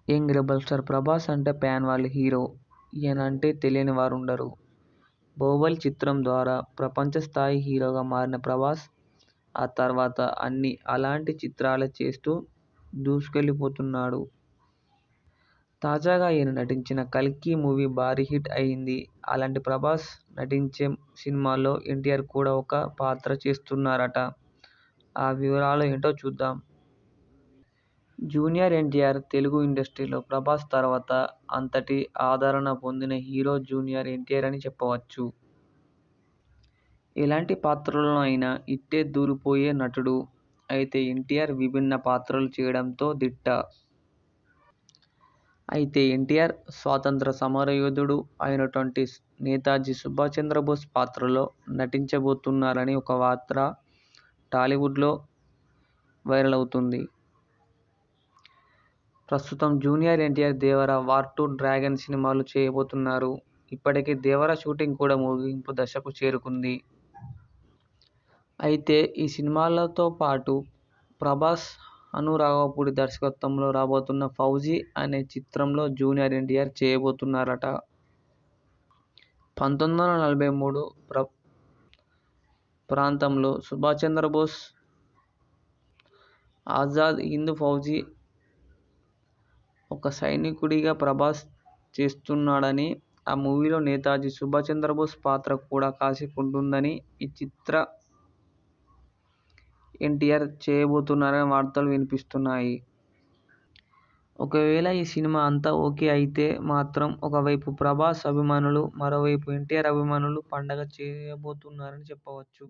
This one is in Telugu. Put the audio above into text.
యంగ్ రెబల్ స్టార్ ప్రభాస్ అంటే ప్యాన్ వరల్డ్ హీరో. ఈయనంటే తెలియని వారుండరు. 'బాహుబలి' చిత్రం ద్వారా ప్రపంచ స్థాయి హీరోగా మారిన ప్రభాస్ ఆ తర్వాత అన్నీ అలాంటి చిత్రాలే చేస్తూ దూసుకెళ్లిపోతున్నాడు. తాజాగా ఈయన నటించిన 'కల్కి' మూవీ భారీ హిట్ అయింది. అలాంటి ప్రభాస్ నటించే సినిమాల్లో ఎన్టీఆర్ కూడా ఒక పాత్ర చేస్తున్నారట. ఆ వివరాలు ఏంటో చూద్దాం. జూనియర్ ఎన్టీఆర్ తెలుగు ఇండస్ట్రీలో ప్రభాస్ తర్వాత అంతటి ఆదరణ పొందిన హీరో జూనియర్ ఎన్టీఆర్ అని చెప్పవచ్చు. ఎలాంటి పాత్రల్లో అయినా ఇట్టే దూరిపోయే నటుడు. అయితే ఎన్టీఆర్ విభిన్న పాత్రలు చేయడంతో దిట్ట. అయితే ఎన్టీఆర్ స్వాతంత్య్ర సమరయోధుడు అయినటువంటి నేతాజీ సుభాష్ చంద్రబోస్ పాత్రలో నటించబోతున్నారని ఒక వార్త టాలీవుడ్లో వైరల్ అవుతుంది. ప్రస్తుతం జూనియర్ ఎన్టీఆర్ 'దేవర వార్ 2 డ్రాగన్' సినిమాలు చేయబోతున్నారు. ఇప్పటికే 'దేవర' షూటింగ్ కూడా ముగింపు దశకు చేరుకుంది. అయితే ఈ సినిమాలతో పాటు ప్రభాస్, అను రాఘవపూడి దర్శకత్వంలో రాబోతున్న 'ఫౌజీ' అనే చిత్రంలో జూనియర్ ఎన్టీఆర్ చేయబోతున్నారట. 1943 ప్రాంతంలో సుభాష్ చంద్రబోస్ ఆజాద్ హింద్ ఫౌజీ ఒక సైనికుడిగా ప్రభాస్ చేస్తున్నాడని, ఆ మూవీలో నేతాజీ సుభాష్ చంద్రబోస్ పాత్ర కూడా కాసేపు ఉంటుందని, ఈ చిత్ర ఎన్టీఆర్ చేయబోతున్నారని వార్తలు వినిపిస్తున్నాయి. ఒకవేళ ఈ సినిమా అంతా ఓకే అయితే మాత్రం ఒకవైపు ప్రభాస్ అభిమానులు, మరోవైపు ఎన్టీఆర్ అభిమానులు పండగ చేయబోతున్నారని చెప్పవచ్చు.